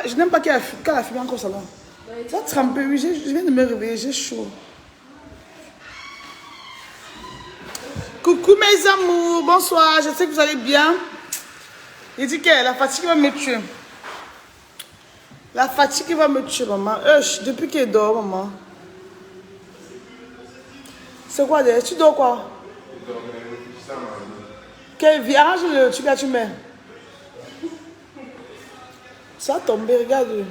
Je n'aime pas qu'elle a fumé encore au salon. Ça a trempé, oui, je viens de me réveiller, j'ai chaud. Coucou mes amours, bonsoir, je sais que vous allez bien. Il dit que la fatigue va me tuer. La fatigue va me tuer, maman. Depuis qu'elle dort, maman. C'est quoi d'ailleurs? Tu dors quoi? Quelle vie? Arrange le truc là, tu mets. Ça a tombé, regarde.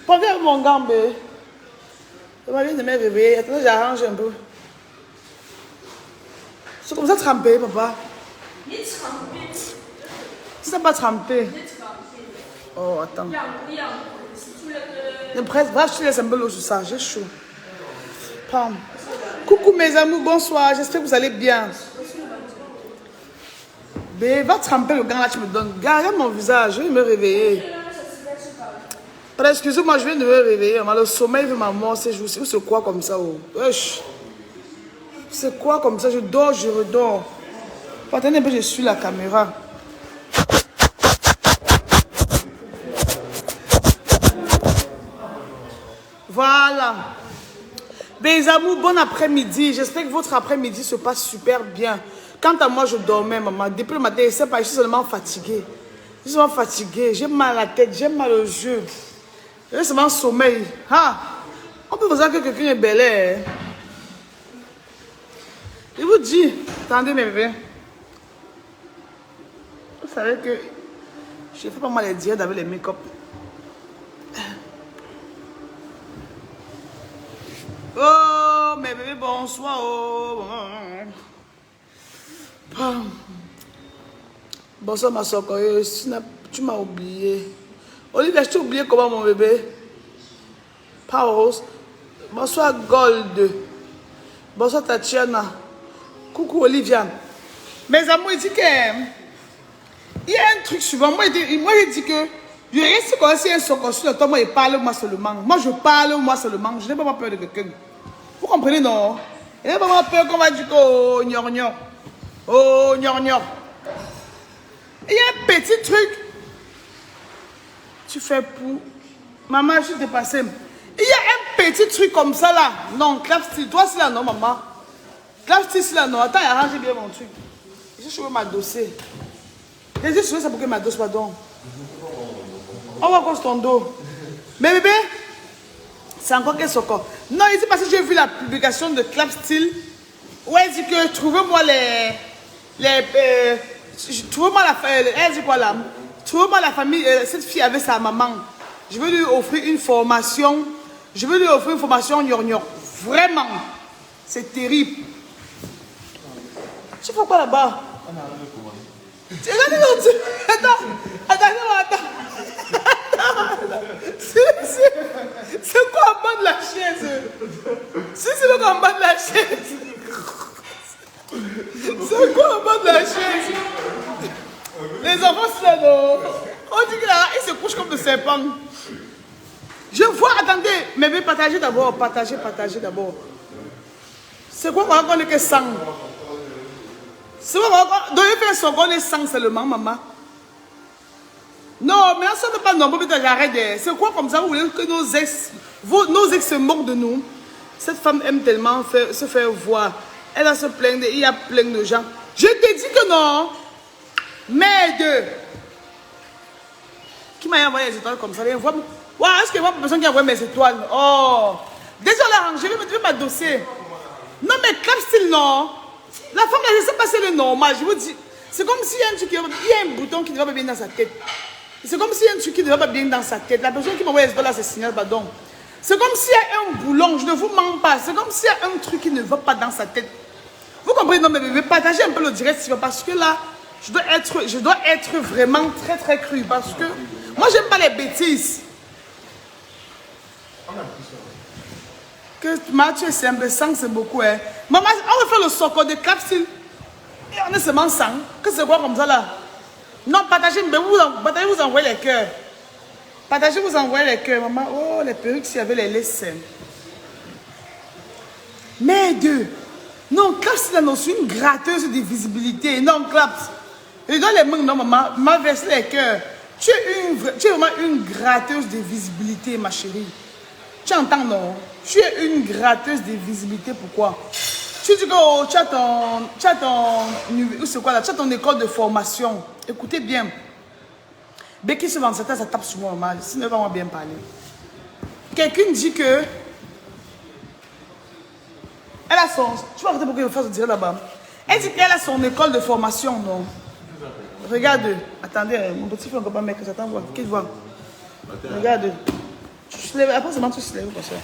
Pas vers mon gambé. Je viens de me réveiller. Attends, j'arrange un peu. C'est comme ça trempé, papa. C'est pas trempé. Oh, attends. Bref, je te laisse un peu l'eau sur ça. J'ai chaud. Pam. Coucou mes amours, bonsoir. J'espère que vous allez bien. Mais va tremper le gant là, tu me donnes. Regarde mon visage, je vais me réveiller. Excusez-moi, je viens de me réveiller. Le sommeil veut ma mort ces jours-ci. Ou c'est quoi comme ça? C'est quoi comme ça? Je dors, je redors. Attendez un peu, je suis la caméra. Voilà. Mes amours, bon après-midi. J'espère que votre après-midi se passe super bien. Quant à moi, je dormais, maman. Depuis le matin, je sais pas, je suis seulement fatiguée. Je suis seulement fatiguée. J'ai mal à la tête, j'ai mal aux yeux. J'ai seulement sommeil. Ah, on peut vous dire que quelqu'un est bel air. Je vous dis, attendez mes bébés. Vous savez que je fais pas mal les diètes avec les make-up. Oh, mes bébés, bonsoir. Oh. Bonsoir, ma soeur. Tu m'as oublié. Olivia, je t'ai oublié comment, mon bébé? Power. Bonsoir, Gold. Bonsoir, Tatiana. Coucou, Olivia. Mes amours, il dit que... Il y a un truc suivant. Moi, il dit que... Je reste comme si un socon sur le temps, moi, il parle moi seulement. Moi, je parle moi seulement. Je n'ai pas peur de quelqu'un. Vous comprenez, non? Je n'ai pas peur qu'on va dire que... Oh, gnon. Oh, gnon. Il y a un petit truc. Tu fais pour... Maman, je suis dépassée. Il y a un petit truc comme ça, là. Non, clap-style. Toi, c'est là, non, maman. Clap-style, c'est là, non. Attends, arrange bien mon truc. J'ai choué ma dossier. J'ai choué ça pour que ma dossier, pardon. On va cause ton dos. Mais bébé, c'est encore qu'est-ce qu'on... Non, il dit parce que j'ai vu la publication de Clap-Style. Ouais, il dit que trouvez-moi trouvez-moi elle dit quoi là? Trouvez-moi la famille, cette fille avec sa maman. Je veux lui offrir une formation. Je veux lui offrir une formation gnor. Vraiment. C'est terrible. Tu fais quoi là-bas? Attends. C'est quoi en bas de la chaise? C'est quoi en bas de la chaise? C'est quoi en bas de la chaise? Les enfants, c'est là, non? On dit qu'ils se couchent comme des serpents. Je vois, attendez, mais partagez d'abord, partagez d'abord. C'est quoi qu'on est que sang? C'est quoi qu'on doit faire son qu'on est sang seulement, maman? Non, mais ça n'est pas normal, j'arrête. C'est quoi comme ça? Vous voulez que nos ex se moquent de nous? Cette femme aime tellement se faire voir. Elle va se plaindre, il y a plein de gens. Je te dis que non. Merde. Qui m'a envoyé les étoiles comme ça? Ouais, est-ce qu'il y a une personne qui a envoyé mes étoiles? Oh. Désolé, je vais me dossier. Non, mais Clap-Style, non. La femme, là, je ne sais pas si elle est normale. Je vous dis, c'est comme s'il y a un truc il y a un bouton qui ne va pas bien dans sa tête. C'est comme s'il y a un truc qui ne va pas bien dans sa tête. La personne qui m'a envoyé les étoiles là, c'est signal, pardon. C'est comme s'il y a un boulon, je ne vous mens pas. C'est comme s'il y a un truc qui ne va pas dans sa tête. Vous comprenez? Non, mais partagez un peu le direct, parce que là, je dois être vraiment très, très cru. Parce que moi, j'aime pas les bêtises. Que Mathieu, c'est un peu sang, c'est beaucoup. Hein. Maman, on va faire le socle de Clap-Style. Et on est seulement sang. Que c'est quoi comme ça là? Non, partagez, mais vous envoyez les cœurs. Partagez, vous envoyez les cœurs, maman. Oh, les perruques, s'il y avait les laissés. Mais deux. Non, Claps, c'est une gratteuse de visibilité. Non, Claps. Je donne les mains, non, maman. Maman verse les cœurs. Tu es vraiment une gratteuse de visibilité, ma chérie. Tu entends, non? Tu es une gratteuse de visibilité. Pourquoi? Tu dis que oh, tu as ton école de formation. Écoutez bien. Becky se vend ça tape sur moi mal. Sinon, va bien parler. Quelqu'un dit que elle a son. Tu vas arrêter pour que je fasse dire là-bas. Elle dit qu'elle a son école de formation, non? Regarde. Attendez, mon petit frère ne peut pas mettre ça. Attends, voir. Qu'est-ce que tu vois? Regarde. Tu te lèves. Après, c'est moi qui se lève comme ça.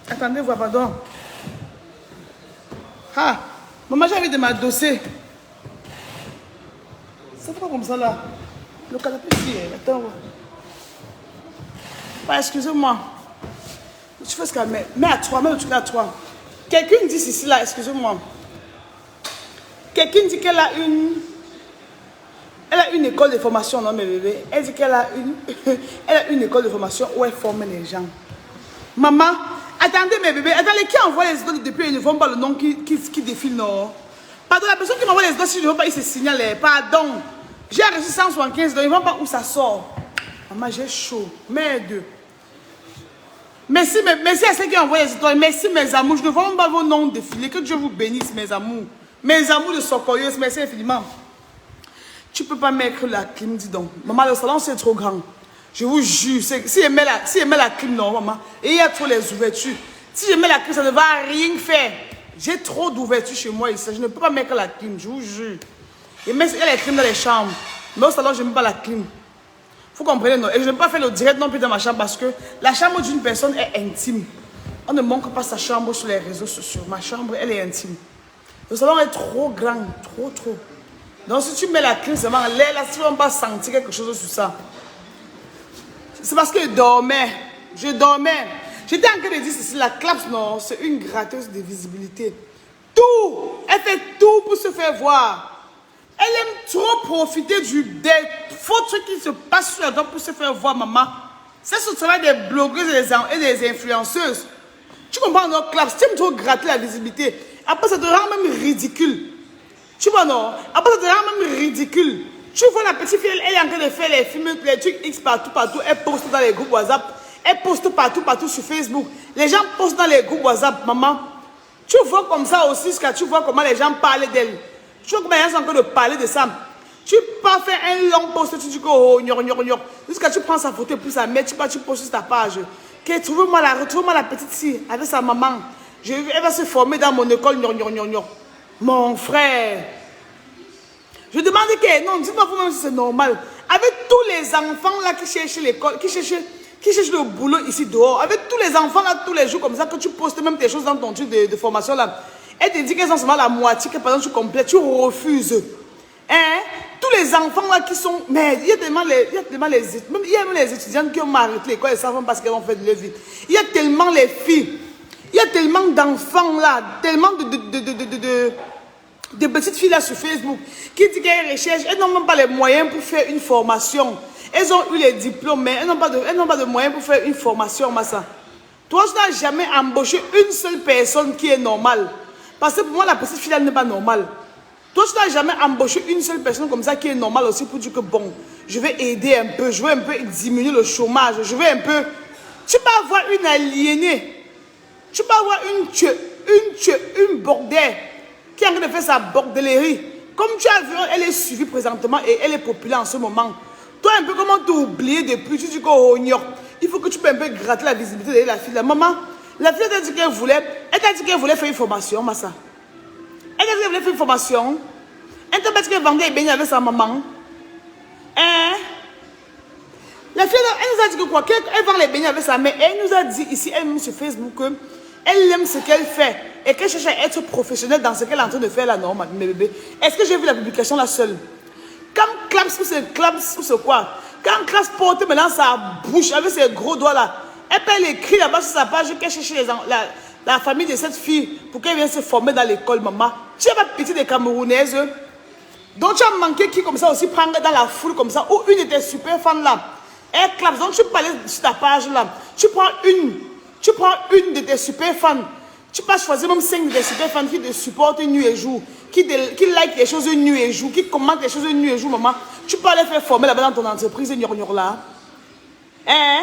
Attendez, voir, pardon. Ah, maman, j'ai envie de m'adosser. Ça fait pas comme ça là. Le canapé ici, attends. Bah, excusez-moi. Tu fais ce qu'elle met. Mets à toi, mets le truc à toi. Quelqu'un dit ici là, excusez-moi. Quelqu'un dit qu'elle a une école de formation, non, mes bébés. Elle dit qu'elle a une école de formation où elle forme les gens. Maman, attendez mes bébés, attendez, qui envoie les idoles depuis, ils ne font pas le nom qui défile, non? Pardon, la personne qui m'envoie les idoles, si je ne veux pas, il se signale. Pardon. J'ai reçu 175, donc ils ne vont pas où ça sort. Maman, j'ai chaud. Merde. Merci à ceux qui envoient les idoles. Merci mes amours. Je ne vois pas vos noms défiler. Que Dieu vous bénisse, mes amours. Mes amours de Socorieuse, merci infiniment. Tu ne peux pas mettre la clim, dis donc. Maman, le salon, c'est trop grand. Je vous jure, si elle met la clim, non, maman, et il y a trop les ouvertures. Si je mets la clim, ça ne va rien faire. J'ai trop d'ouvertures chez moi ici. Je ne peux pas mettre la clim, je vous jure. Il y a les clims dans les chambres. Mais au salon, je ne mets pas la clim. Vous comprenez, non? Et je ne peux pas faire le direct non plus dans ma chambre parce que la chambre d'une personne est intime. On ne montre pas sa chambre sur les réseaux sociaux. Ma chambre, elle est intime. Le salon est trop grand, trop. Donc si tu mets la clim, c'est vraiment là, tu ne vas pas sentir quelque chose sur ça. C'est parce que je dormais. J'étais en train de dire ceci, la Claps, non, c'est une gratteuse de visibilité. Tout, elle fait tout pour se faire voir. Elle aime trop profiter des faux trucs qui se passent sur la droite pour se faire voir, maman. C'est ce travail des blogueuses et des influenceuses. Tu comprends, non, Claps, tu aimes trop gratter la visibilité. Après, ça te rend même ridicule. Tu vois, non? Après, ça te rend même ridicule. Tu vois la petite fille, elle est en train de faire les films, les trucs X partout. Elle poste dans les groupes WhatsApp. Elle poste partout sur Facebook. Les gens postent dans les groupes WhatsApp, maman. Tu vois comme ça aussi, tu vois comment les gens parlent d'elle. Tu vois comment les gens sont en train de parler de ça. Tu peux faire un long post, tu dis que oh, jusqu'à tu prends sa photo et puis ça met, tu postes sur ta page. Trouve-moi la petite fille avec sa maman. Elle va se former dans mon école, Mon frère. Je demande que, non, dites-moi vous-même si c'est normal. Avec tous les enfants là qui cherchent l'école, qui cherchent le boulot ici dehors, avec tous les enfants là tous les jours comme ça, que tu postes même tes choses dans ton truc de formation là, elle te dit qu'elles ont seulement la moitié, que pendant que tu complètes, tu refuses. Hein? Tous les enfants là qui sont. Mais il y a tellement les étudiantes qui ont arrêté l'école et savent parce qu'elles ont fait de leur vie. Il y a tellement les filles, il y a tellement d'enfants là, tellement de petites filles là sur Facebook qui disent qu'elles recherchent, elles n'ont même pas les moyens pour faire une formation. Elles ont eu les diplômes, mais elles n'ont pas de moyens pour faire une formation, Massa. Toi, tu n'as jamais embauché une seule personne qui est normale. Parce que pour moi, la petite fille, elle n'est pas normale. Toi, tu n'as jamais embauché une seule personne comme ça qui est normale aussi pour dire que bon, je vais aider un peu, je veux un peu diminuer le chômage, je veux un peu. Tu peux avoir une aliénée, tu peux avoir une bordelle qui est en train de faire sa bordellerie. Comme tu as vu, elle est suivie présentement et elle est populaire en ce moment. Toi, un peu comment t'as oublié depuis, tu dis que il faut que tu peux un peu gratter la visibilité de la fille. La maman, la fille t'a dit qu'elle voulait faire une formation, Massa. Elle t'a dit qu'elle voulait faire une formation. Elle t'a dit qu'elle vendait les beignets avec sa maman. Hein? La fille, elle nous a dit que quoi? Qu'elle vend les beignets avec sa mère. Elle nous a dit ici, elle-même sur Facebook, qu'elle aime ce qu'elle fait et qu'elle cherche à être professionnelle dans ce qu'elle est en train de faire là, non, mes bébés. Est-ce que j'ai vu la publication là seule? Quand Claps ou c'est quoi? Quand Claps porte maintenant sa bouche avec ses gros doigts là, elle peut l'écrire là-bas sur sa page qu'elle cherche la famille de cette fille pour qu'elle vienne se former dans l'école, maman. Tu n'as pas pitié des Camerounaises. Donc tu as manqué qui comme ça aussi prendre dans la foule comme ça, ou une de tes super fans là. Elle Claps, donc tu peux aller sur ta page là. Tu prends une de tes super fans. Tu peux choisir même 5 des super fans qui te supportent nuit et jour, qui like les choses nuit et jour, qui commentent les choses nuit et jour, maman. Tu peux aller faire former là-bas dans ton entreprise, là. Hein?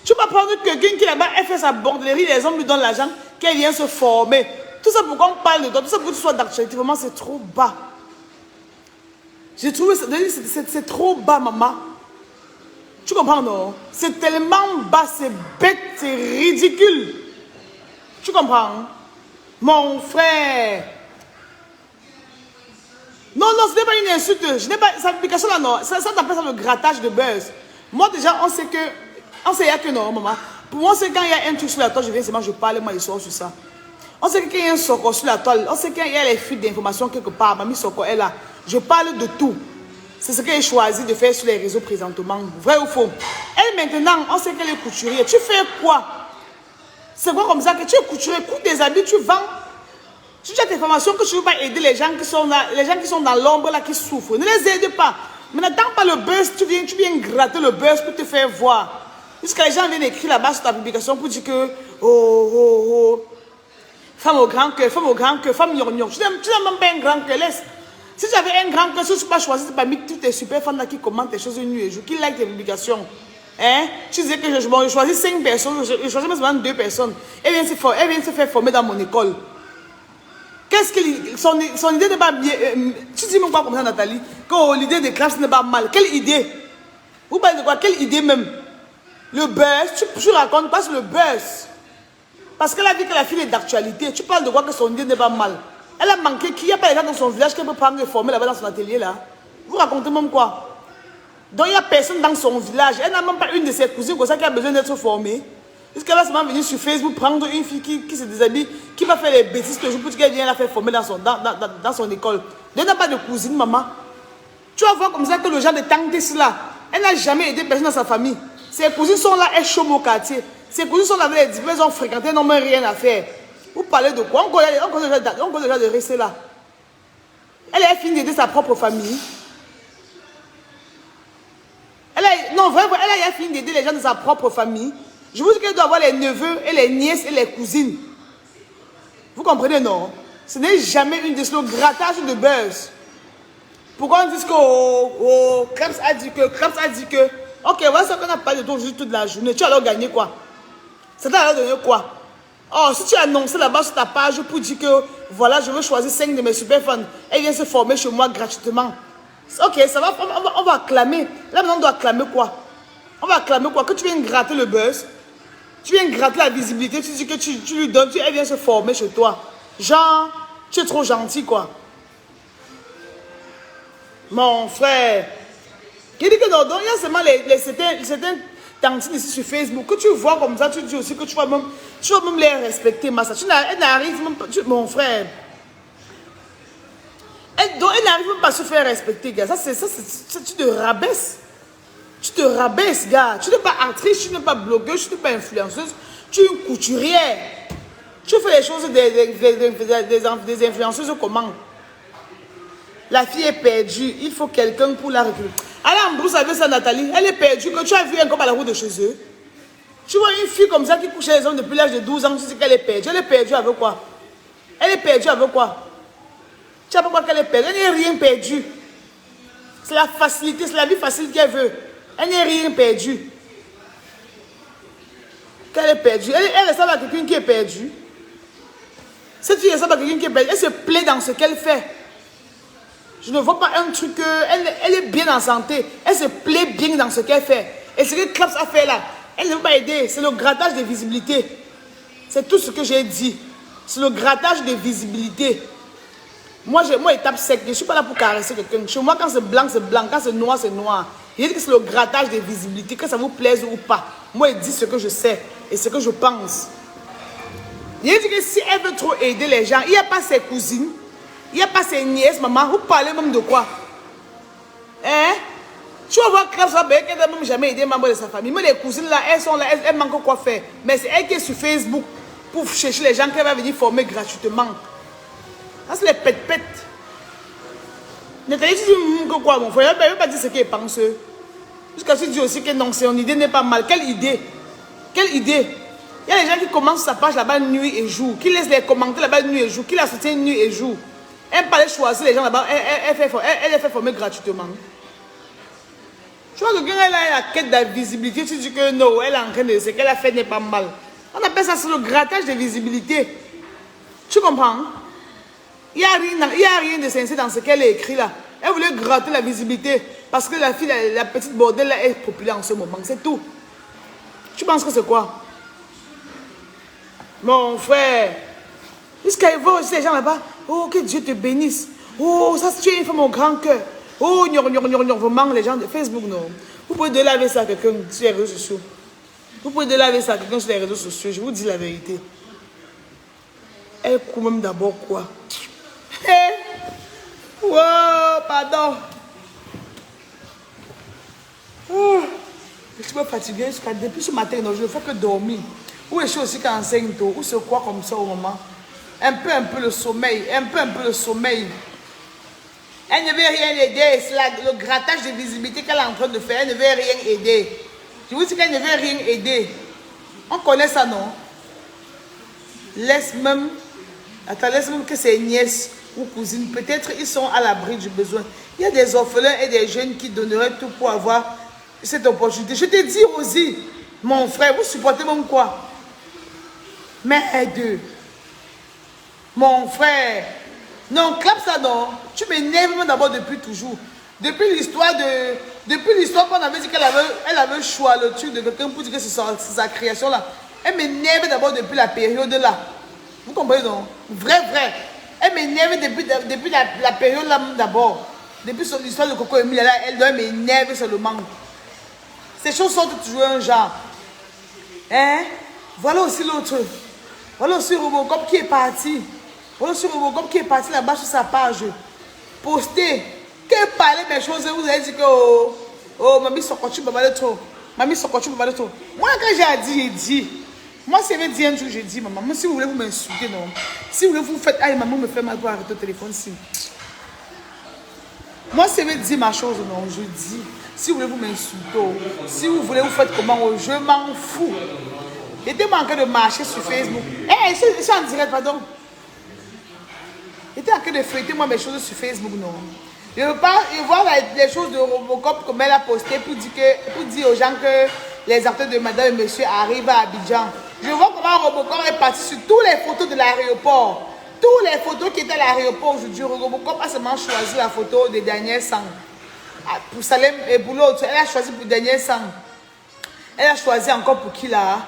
Tu peux prendre quelqu'un qui là-bas, elle fait sa bordellerie, les hommes lui donnent l'argent, qu'elle vient se former. Tout ça pour qu'on parle de toi, tout ça pour que tu sois d'actualité. Vraiment, c'est trop bas. J'ai trouvé, c'est trop bas, maman. Tu comprends, non? C'est tellement bas, c'est bête, c'est ridicule. Tu comprends? Mon frère. Non, non, ce n'est pas une insulte. Je n'ai pas, cette application-là, non. Ça t'appelle ça le grattage de buzz. Moi, déjà, on sait qu'il y a que non, maman. Pour moi, c'est quand il y a un truc sur la toile, je viens seulement, je parle, moi, je sors sur ça. On sait qu'il y a un socor sur la toile. On sait qu'il y a les fuites d'informations quelque part. Mamie Socor est là. Je parle de tout. C'est ce qu'elle choisit de faire sur les réseaux présentement. Vrai ou faux? Elle, maintenant, on sait qu'elle est couturière. Tu fais quoi? C'est quoi comme ça que tu es couturier, coûte des habits, tu vends. Si tu as des formations que tu ne veux pas aider les gens qui sont là, les gens qui sont dans l'ombre là, qui souffrent, ne les aide pas. Mais n'attends pas le buzz, tu viens gratter le buzz pour te faire voir. Jusqu'à les gens viennent écrire là-bas sur ta publication pour dire que femme au grand cœur, femme gnognon. Tu n'as même pas un grand cœur, laisse. Si tu avais un grand cœur, si tu n'as pas choisi, tu n'as pas mis tous tes super fans là qui commentent tes choses nuit et jour, qui like tes publications. Hein? Tu disais que je choisis 5 personnes, je choisis même 2 personnes. Elle vient se faire former dans mon école. Qu'est-ce que son idée n'est pas bien. Tu dis même quoi comme ça, Nathalie? Que l'idée de classe n'est pas mal. Quelle idée? Vous parlez de quoi? Quelle idée même? Le buzz, tu racontes pas sur le buzz. Parce qu'elle a dit que la fille est d'actualité. Tu parles de quoi que son idée n'est pas mal. Elle a manqué qu'il n'y a pas les gens dans son village qui peut prendre et former là-bas dans son atelier là. Vous racontez même quoi? Donc il n'y a personne dans son village. Elle n'a même pas une de ses cousines comme ça qui a besoin d'être formée. Jusqu'elle va seulement venir sur Facebook prendre une fille qui se déshabille, qui va faire les bêtises toujours pour qu'elle vienne la faire former dans son école. Elle n'a pas de cousine, maman. Tu vas voir comme ça que le genre de tante là, elle n'a jamais aidé personne dans sa famille. Ses cousines sont là, elles chôment au quartier. Ses cousines sont là avec les diplômes, elles ont fréquenté, elles n'ont même rien à faire. Vous parlez de quoi? On connaît déjà de rester là. Elle a fini d'aider sa propre famille. Non, vraiment, elle a fini d'aider les gens de sa propre famille. Je vous dis qu'elle doit avoir les neveux et les nièces et les cousines. Vous comprenez, non? Ce n'est jamais une de ce grattage de buzz. Pourquoi on dit que Krebs a dit que, ok, voilà ce qu'on a parlé de toi juste toute la journée. Tu as alors gagné quoi? Ça t'a alors donné quoi? Oh, si tu as annoncé là-bas sur ta page pour dire que, voilà, je veux choisir 5 de mes super fans, elle vient se former chez moi gratuitement. Ok, ça va, on va acclamer. Là maintenant, on doit acclamer quoi? On va acclamer quoi? Que tu viens gratter le buzz, tu viens gratter la visibilité, tu dis que tu lui donnes, elle vient se former chez toi. Genre, tu es trop gentil quoi. Mon frère. Qui dit que non, donc il y a seulement certains tantines ici sur Facebook que tu vois comme ça, tu dis aussi que tu vas même les respecter, Massa. Elle n'arrive même pas, mon frère. Elle n'arrive même pas à se faire respecter, gars. Tu te rabaisses. Tu te rabaisses, gars. Tu n'es pas actrice, tu n'es pas blogueuse, tu n'es pas influenceuse. Tu es une couturière. Tu fais les choses des influenceuses comment? La fille est perdue. Il faut quelqu'un pour la récupérer. Allez en brousse avec ça, Nathalie. Elle est perdue. Que tu as vu un couple à la route de chez eux. Tu vois une fille comme ça qui couche les hommes depuis l'âge de 12 ans. Tu dis qu'elle est perdue. Elle est perdue avec quoi? Elle est perdue avec quoi? Tu sais pas quoi qu'elle est perdue. Elle n'est rien perdu. C'est la facilité, c'est la vie facile qu'elle veut. Elle n'est rien perdu. Qu'elle est perdue. Elle ressemble à quelqu'un qui est perdu. Cette fille ressemble à quelqu'un qui est perdu. Elle se plaît dans ce qu'elle fait. Je ne vois pas un truc. Elle est bien en santé. Elle se plaît bien dans ce qu'elle fait. Et ce que Claps a fait là, elle ne veut pas aider. C'est le grattage de visibilité. C'est tout ce que j'ai dit. C'est le grattage de visibilité. Moi, étape sec. Je ne suis pas là pour caresser quelqu'un. Chez moi, quand c'est blanc, c'est blanc. Quand c'est noir, c'est noir. Il dit que c'est le grattage de visibilité. Que ça vous plaise ou pas. Moi, il dit ce que je sais et ce que je pense. Il dit que si elle veut trop aider les gens, il n'y a pas ses cousines. Il n'y a pas ses nièces, maman. Vous parlez même de quoi? Hein? Tu vas voir Crabs, qu'elle n'a même jamais aidé un membre de sa famille. Mais les cousines là, elles sont là, elles manquent quoi faire. Mais c'est elle qui est sur Facebook pour chercher les gens qu'elle va venir former gratuitement. Ça, c'est les pètes-pètes. Nathalie, tu dis que quoi, mon frère? Elle ne veut pas dire ce qu'elle pense. Jusqu'à ce que tu dis aussi que non, son idée n'est pas mal. Quelle idée? Quelle idée? Il y a des gens qui commencent sa page là-bas nuit et jour, qui laissent les commentaires là-bas nuit et jour, qui la soutiennent nuit et jour. Elle ne peut pas choisir les gens là-bas, elle les fait former gratuitement. Tu vois, quelqu'un elle a la quête de visibilité, tu dis que non, elle est en train de ce qu'elle a fait n'est pas mal. On appelle ça le grattage de visibilité. Tu comprends? Il n'y a rien de sincère dans ce qu'elle a écrit là. Elle voulait gratter la visibilité parce que la fille, la petite bordelle là, est populaire en ce moment. C'est tout. Tu penses que c'est quoi? Mon frère, jusqu'à y voir aussi les gens là-bas. Oh, que Dieu te bénisse. Oh, ça, tu es une femme au grand cœur. Oh, vraiment, les gens de Facebook, non. Vous pouvez de laver ça à quelqu'un sur les réseaux sociaux. Vous pouvez de laver ça à quelqu'un sur les réseaux sociaux. Je vous dis la vérité. Elle court même d'abord quoi? Oh, pardon. Oh, je suis fatiguée jusqu'à depuis ce matin, non, je ne fais que dormir. Ou je suis aussi qu'enceinte, ou se croit comme ça au moment. Un peu le sommeil, un peu le sommeil. Elle ne veut rien aider, c'est le grattage de visibilité qu'elle est en train de faire, elle ne veut rien aider. Je vous dis qu'elle ne veut rien aider. On connaît ça, non? Laisse même que ses nièces ou cousines, peut-être ils sont à l'abri du besoin. Il y a des orphelins et des jeunes qui donneraient tout pour avoir cette opportunité. Je te dis aussi, mon frère, vous supportez même quoi? Mais aide. Mon frère. Non, clap ça non. Tu m'énerves d'abord depuis toujours. Depuis l'histoire qu'on avait dit qu'elle avait choisi le truc de quelqu'un pour dire que c'est sa création là. Elle m'énerve d'abord depuis la période là. Vous comprenez non? Vrai. Elle m'énerve depuis la période là d'abord. Depuis l'histoire de Coco Emile là, elle doit m'énerver seulement. Ces choses sont toujours un genre. Hein? Voilà aussi l'autre. Voilà aussi Robocop qui est parti. Voilà aussi Robocop qui est parti là-bas sur sa page. Posté. Qu'elle parlait des choses, vous avez dit que oh mamie Sokochu Baba de trop. Mamie Sokochu Baba de trop. Moi quand j'ai dit. Moi si elle dit un jour, j'ai dit maman, moi, si vous voulez vous m'insulter non. Si vous voulez vous faites, aïe maman me fait mal pour arrêter le téléphone si. Moi si elle dit ma chose non, je dis. Si vous voulez vous m'insulter, si vous voulez vous faites comment, je m'en fous. J'étais en train de marcher sur Facebook. Eh, je suis en direct, pardon. J'étais en train de feuilleter moi mes choses sur Facebook, non. Je veux pas voir les choses de Robocop comme elle a posté pour dire aux gens que les acteurs de madame et monsieur arrivent à Abidjan. Je vois comment Robocop est parti sur toutes les photos de l'aéroport. Toutes les photos qui étaient à l'aéroport aujourd'hui. Robocop a seulement choisi la photo de Daniel Sang. Pour Salem et pour l'autre, elle a choisi pour Daniel Sang. Elle a choisi encore pour qui là?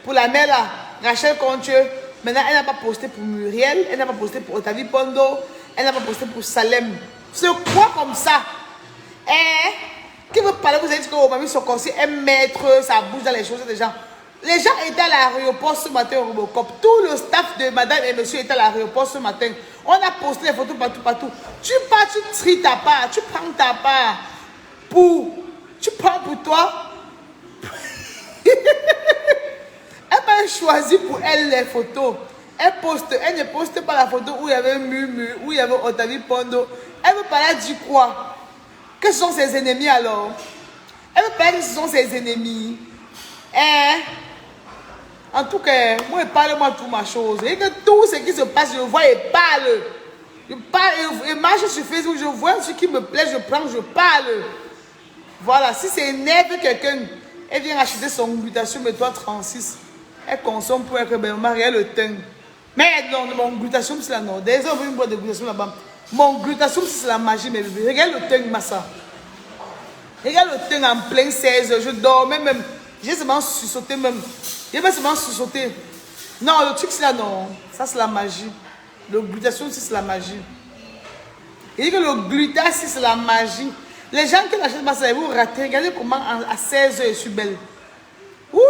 Pour la mère là, Rachel Contieux. Maintenant, elle n'a pas posté pour Muriel, elle n'a pas posté pour Otavie Pondo, elle n'a pas posté pour Salem. C'est quoi comme ça? Qui veut parler, vous avez dit que vos mamies sont conseillées, elle mettre sa bouche dans les choses des gens. Les gens étaient à l'aéroport ce matin au Robocop. Tout le staff de madame et monsieur était à l'aéroport ce matin. On a posté les photos partout. Tu pars, tu tries ta part, tu prends ta part. Tu prends pour toi. Elle m'a choisi pour elle les photos. Elle ne poste pas la photo où il y avait Mumu, où il y avait Otavie Pondo. Elle veut parler du quoi? Que ce sont ses ennemis alors? Elle veut parler que ce sont ses ennemis. En tout cas, moi, parle-moi tout ma chose. Et que tout ce qui se passe, je vois et parle. Je parle et marche sur Facebook, je vois ce qui me plaît, je prends, je parle. Voilà, si c'est énerve quelqu'un, elle vient acheter son glutation, mais toi 36. Elle consomme pour être ben maman, regarde le teint. Mais non, mon glutation, c'est la non. Des hommes, une boîte de glutation là-bas. Mon glutation, c'est la magie, mes bébés. Regarde le teint, massa. Regarde le teint en plein 16 heures. Je dormais même. J'ai seulement sursauté même. J'ai même seulement sursauté. Non, le truc, c'est là, non. Ça, c'est la magie. Le glutation, c'est la magie. Il dit que le glutation, c'est la magie. Les gens qui l'achètent, ça, vous ratez. Regardez comment à 16 heures, je suis belle. Ouh,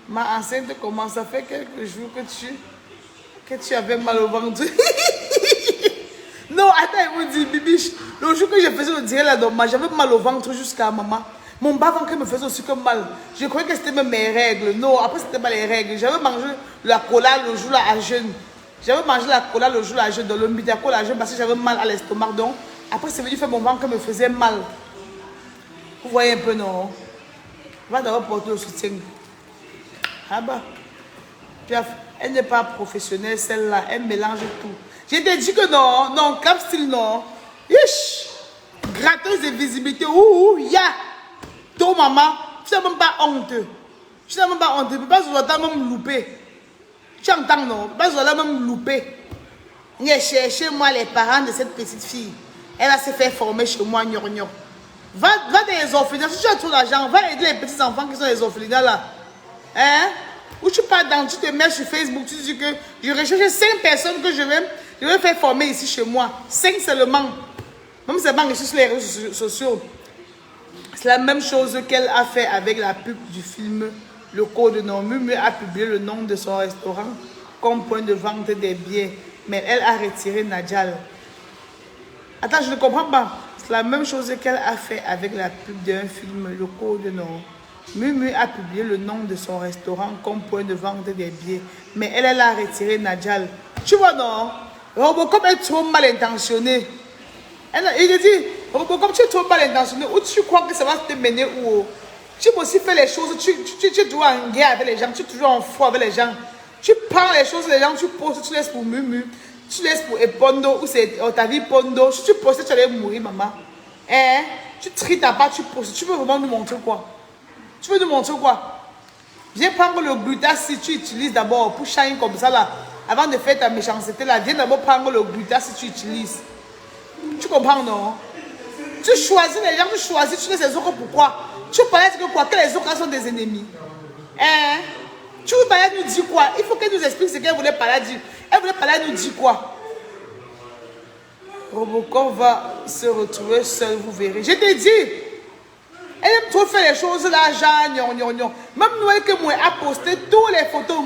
ma enceinte commence, ça fait quelques jours que tu avais mal au ventre. Non, attends, il vous dit, Bibiche, le jour que je faisais le direct là, j'avais mal au ventre jusqu'à maman. Mon bas-ventre me faisait aussi comme mal. Je croyais que c'était même mes règles. Non, après, c'était pas les règles. J'avais mangé la cola le jour là à jeûne. J'avais mangé la cola le jour là à jeûne, dans le Mbidako à jeûne parce que j'avais mal à l'estomac. Donc, après, c'est venu faire mon ventre me faisait mal. Vous voyez un peu, non? Va d'abord porter le soutien. Ah bah. Elle n'est pas professionnelle, celle-là. Elle mélange tout. Je t'ai dit que non. Non, Clap Style, non. Ish. Gratteuse de visibilité. Ouh, ya. Toi, maman, tu n'as même pas honte. Tu n'as même pas honte. Tu ne peux pas même louper. Tu entends, non? Tu ne peux pas même louper. Cherchez-moi les parents de cette petite fille. Elle va se faire former chez moi, gnon. Va dans les orphelinats. Si tu as trop d'argent, va aider les petits enfants qui sont les orphelinats là. Hein? Ou tu pars dans, tu te mets sur Facebook, tu dis que je recherche 5 personnes que je vais faire former ici chez moi. 5 seulement. Même c'est pas sur les réseaux sociaux. C'est la même chose qu'elle a fait avec la pub du film Le Code Nord. Mumu a publié le nom de son restaurant comme point de vente des biens. Mais elle a retiré Nadjal. Attends, je ne comprends pas. C'est la même chose qu'elle a fait avec la pub d'un film Le Code Nord. Mumu a publié le nom de son restaurant comme point de vente des billets. Mais elle a retiré Nadjal. Tu vois, non? Robocop est trop mal intentionné. Il dit, Robocop, tu es trop mal intentionné. Ou tu crois que ça va te mener où? Tu peux aussi faire les choses. Tu es toujours en guerre avec les gens. Tu es toujours en froid avec les gens. Tu prends les choses des gens, tu postes, tu laisses pour Mumu. Tu laisses pour Epondo ou c'est ta vie Pondo. Si tu postes, tu allais mourir, maman. Hein? Tu tries ta part, tu postes. Tu veux vraiment nous montrer quoi? Tu veux nous montrer quoi? Viens prendre le gluta si tu utilises d'abord pour shine comme ça là. Avant de faire ta méchanceté là, viens d'abord prendre le gluta si tu utilises. Tu comprends, non? Tu choisis les gens, tu choisis, tu laisses les autres pourquoi? Tu parlais de quoi? Que les autres sont des ennemis. Hein? Tu voulais nous dire quoi? Il faut qu'elle nous explique ce qu'elle voulait parler dire. Elle voulait parler nous dire quoi? Robocop va se retrouver seul, vous verrez. Je t'ai dit. Elle aime trop faire les choses là, genre, gnon. Même Noël que moi a posté toutes les photos.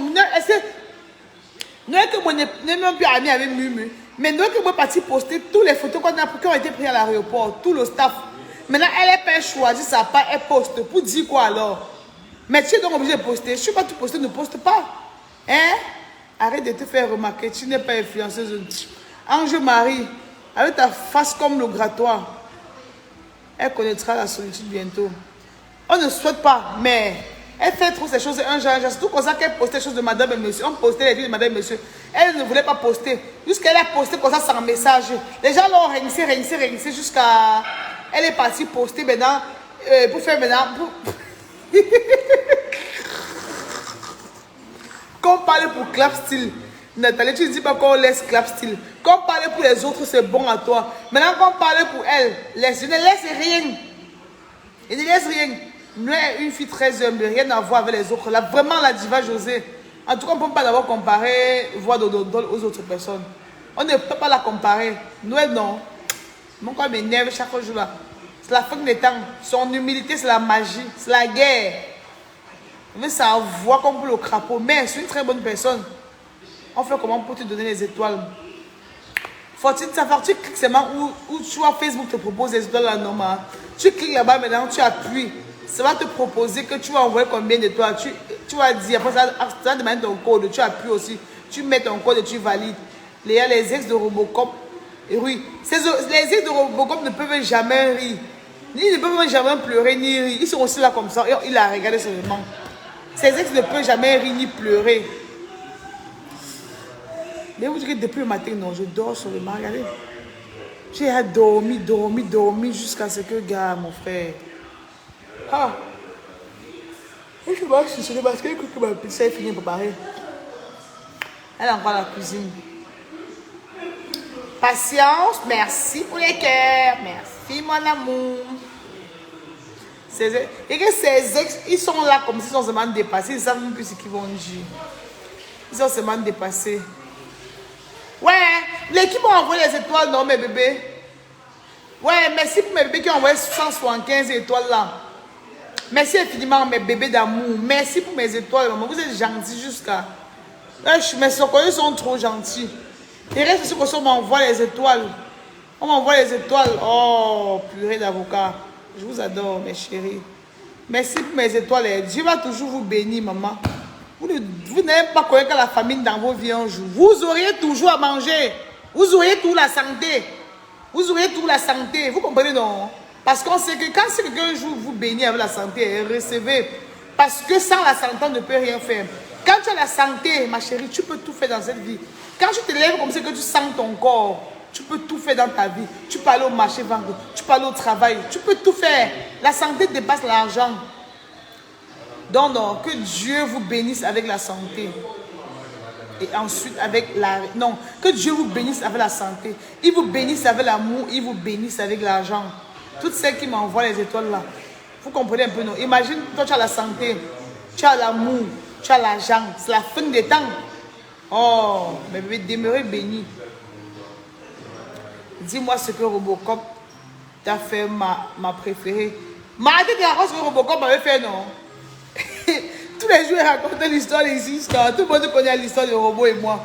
Noël que moi n'est même plus ami avec Mumu. Mais Noël que moi est parti poster toutes les photos qui ont été prises à l'aéroport, tout le staff. Maintenant, elle n'a pas choisi sa part, elle poste. Pour dire quoi alors? Mais tu es donc obligé de poster. Je ne suis pas tout poster, ne poste pas. Hein? Arrête de te faire remarquer. Tu n'es pas influenceuse. Ange Marie, avec ta face comme le grattoir, elle connaîtra la solitude bientôt. On ne souhaite pas, mais elle fait trop ces choses un genre. Surtout comme ça qu'elle postait les choses de madame et monsieur. On postait les trucs de madame et monsieur. Elle ne voulait pas poster. Jusqu'elle a posté comme ça sans message. Les gens l'ont rincé jusqu'à... Elle est partie poster maintenant. Pour faire maintenant... Quand on parle pour Clap Style, Nathalie, tu ne dis pas qu'on laisse Clap Style. Quand on parle pour les autres, c'est bon à toi. Maintenant, quand on parle pour elle, je ne laisse rien. Je ne laisse rien. Nous, une fille très humble, rien à voir avec les autres. Là, vraiment, la diva José. En tout cas, on ne peut pas d'abord comparer voix d'Ododol aux autres personnes. On ne peut pas la comparer. Nous, non. Mon corps m'énerve chaque jour là. C'est la fin des temps. Son humilité, c'est la magie. C'est la guerre. Mais ça voit comme pour le crapaud. Mais c'est une très bonne personne. On fait comment pour te donner les étoiles? Tu cliques seulement où tu vois Facebook te propose les étoiles là, normal. Tu cliques là-bas maintenant, tu appuies. Ça va te proposer que tu vas envoyer combien d'étoiles. Tu vas dire, après ça va demander ton code. Tu appuies aussi. Tu mets ton code et tu valides. Les ex de Robocop. Et oui, les ex de Robocop ne peuvent jamais rire. Ils ne peuvent jamais pleurer ni rire. Ils sont aussi là comme ça. Il a regardé seulement. Ces ex ne peuvent jamais rire ni pleurer. Mais vous dites que depuis le matin, non, je dors sur le mar. Regardez. J'ai dormi jusqu'à ce que, gars, mon frère. Ah. Et je vais chuchoter parce que ma pizza est finie de préparer. Elle est encore à la cuisine. Patience, merci pour les cœurs. Merci, mon amour. Et que ces ex, ils sont là comme s'ils sont seulement dépassés. Ils ne savent même plus ce qu'ils vont dire. Ils sont seulement dépassés. Ouais, l'équipe a envoyé les étoiles, non, mes bébés. Ouais, merci pour mes bébés qui ont envoyé 175 étoiles là. Merci infiniment, mes bébés d'amour. Merci pour mes étoiles, maman. Vous êtes gentils jusqu'à... Mes socorros sont trop gentils. Et reste sur qu'on m'envoie les étoiles. On m'envoie les étoiles. Oh, purée d'avocat. Je vous adore, mes chéris. Merci pour mes étoiles. Dieu va toujours vous bénir, maman. Vous n'avez pas connu que la famine dans vos vies un jour. Vous auriez toujours à manger. Vous auriez toute la santé. Vous auriez toute la santé. Vous comprenez, non? Parce qu'on sait que quand quelqu'un un jour vous bénit avec la santé, recevez. Parce que sans la santé, on ne peut rien faire. Quand tu as la santé, ma chérie, tu peux tout faire dans cette vie. Quand tu te lèves comme ça, que tu sens ton corps, tu peux tout faire dans ta vie. Tu peux aller au marché vendre, tu peux aller au travail, tu peux tout faire. La santé dépasse l'argent. Donc, non, que Dieu vous bénisse avec la santé. Et ensuite, avec la... Non, que Dieu vous bénisse avec la santé. Il vous bénisse avec l'amour, il vous bénisse avec l'argent. Toutes celles qui m'envoient les étoiles là. Vous comprenez un peu, non? Imagine, toi, tu as la santé, tu as l'amour, tu as l'argent. C'est la fin des temps. Oh, mais bébé, demeurez béni. Dis-moi ce que Robocop t'a fait ma préférée. Mardi de la rose que Robocop m'avait fait, non? Tous les jours, il racontait l'histoire des histoires. Tout le monde connaît l'histoire de Robo et moi.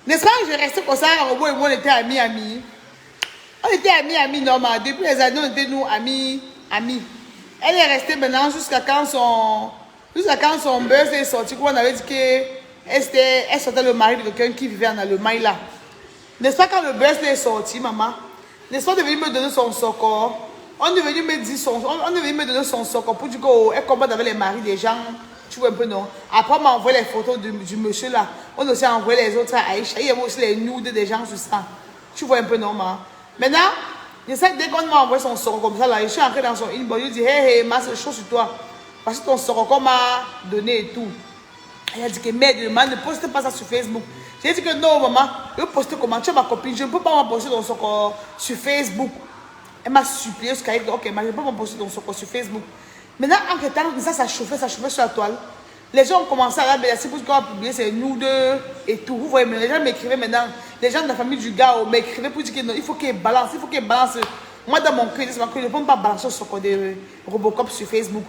N'est-ce pas que je restais comme ça, Robo et moi, on était amis. On était amis, normal. Depuis les années, on était nous amis. Elle est restée maintenant jusqu'à quand son buzz est sorti. On avait dit qu'elle sortait le mari de quelqu'un qui vivait en Allemagne là. N'est-ce pas quand le buzz est sorti, maman? N'est-ce pas de venir me donner son socor? On est venu me donner son socor pour dire qu'elle combat avec les maris des gens. Tu vois un peu, non? Après, on m'a envoyé les photos du monsieur là. On a aussi envoyé les autres à Aïcha. Il y a aussi les nudes des gens sur ça. Tu vois un peu, non, maman? Maintenant, je sais que dès qu'on m'a envoyé son socor comme ça là, je suis entrée dans son inbox. Je dis, hey, ma c'est chaud sur toi. Parce que ton socor qu'on m'a donné et tout. Elle a dit que merde, ne poste pas ça sur Facebook. J'ai dit que non, maman, je vais poster comment? Tu es ma copine, je ne peux pas poster ton socor sur Facebook. Elle m'a supplié jusqu'à dire, ok, mais je ne peux pas poster ton socor sur Facebook. Maintenant, en temps, ça chauffait sur la toile. Les gens ont commencé à la bêtiser pour qu'on a publié ces nudes et tout. Vous voyez, mais les gens m'écrivaient maintenant. Les gens de la famille du gars m'écrivaient pour dire que non, il faut qu'il balance, Moi, dans mon cœur, je ne peux pas balancer sur de Robocop sur Facebook.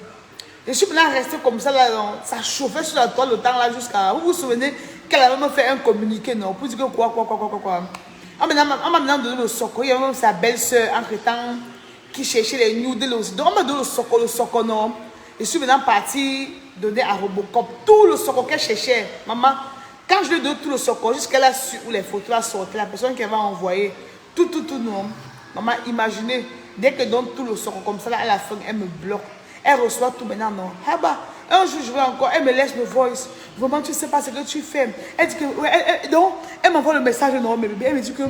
Je suis maintenant restée comme ça, là, ça chauffait sur la toile le temps là jusqu'à... Vous vous souvenez qu'elle avait même fait un communiqué, non? Pour dire que quoi. On m'a maintenant donné le soco. Il y avait même sa belle-sœur, entre-temps, qui cherchait les nudes aussi. Donc, on m'a donné le soco, non? Je suis maintenant partie donner à Robocop tout le soco qu'elle cherchait. Maman, quand je lui donne tout le soco, jusqu'à là su où les photos sortent, la personne qui va envoyer, tout, non. Maman, imaginez, dès que je donne tout le soco comme ça, là, à la fin, elle me bloque. Elle reçoit tout maintenant, non. Ah bah, un jour, je vais encore, elle me laisse le voice. Vraiment, tu ne sais pas ce que tu fais. Elle dit que, ouais, donc, elle m'envoie le message, non, mais bébé, elle me dit que,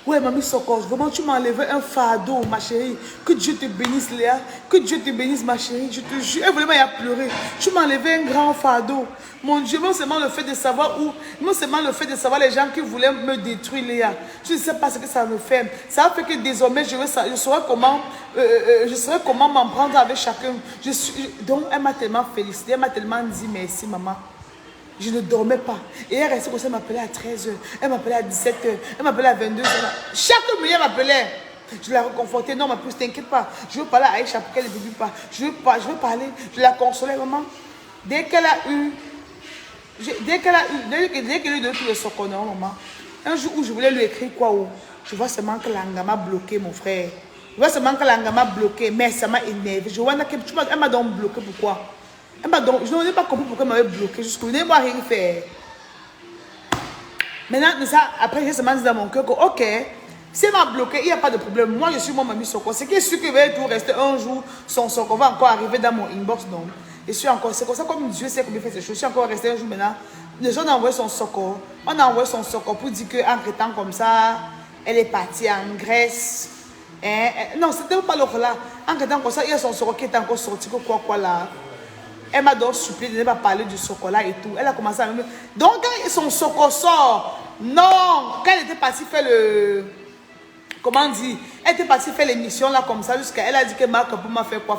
ouais, mamie Sokos, vraiment, tu m'as enlevé un fardeau, ma chérie. Que Dieu te bénisse, Léa. Que Dieu te bénisse, ma chérie. Je te jure, elle voulait m'y pleurer. Tu m'as enlevé un grand fardeau. Mon Dieu, non seulement le fait de savoir où, non seulement le fait de savoir les gens qui voulaient me détruire, Léa. Je ne sais pas ce que ça me fait. Ça fait que désormais, je saurais comment m'en prendre avec chacun. Donc, elle m'a tellement félicité, elle m'a tellement dit merci, maman. Je ne dormais pas. Et elle restait comme ça, elle m'appelait à 13h, elle m'appelait à 17h, elle m'appelait à 22h. Chaque minute, elle m'appelait. Je la réconfortais. Non, ma puce, t'inquiète pas. Je veux parler à Aïcha pour qu'elle ne débute pas. Je veux parler. Je la consolais, maman. Dès qu'elle a eu tout le soconnement, maman, un jour où je voulais lui écrire quoi, je vois seulement que l'anga m'a bloqué, mon frère. Je vois seulement que l'anga m'a bloqué, mais ça m'a énervé. Je vois elle m'a donc bloqué, pourquoi? Je n'ai pas compris pourquoi elle m'avait bloqué. Jusqu'au bout, moi rien faire. Maintenant, après, j'ai seulement dit dans mon cœur que, ok, si elle m'a bloqué, il n'y a pas de problème. Moi, je suis mon mamie Soko. C'est qui sûr qu'il va tout rester un jour, son Soko va encore arriver dans mon inbox. Donc, je suis encore, c'est comme ça, comme Dieu sait comment il fait ces choses. Je suis encore resté un jour maintenant. Les gens ont envoyé son Soko. On a envoyé son Soko pour dire qu'en traitant comme ça, elle est partie en Grèce. Non, c'était pas le là. En traitant comme ça, il y a son Soko qui est encore sorti, quoi là. Elle m'a donc supplié de ne pas parler du chocolat et tout. Elle a commencé à me... Donc, quand son chocolat sort, non, quand elle était partie faire le... Comment on dit? Elle était partie faire l'émission là comme ça jusqu'à... Elle a dit que Marc pour m'a fait quoi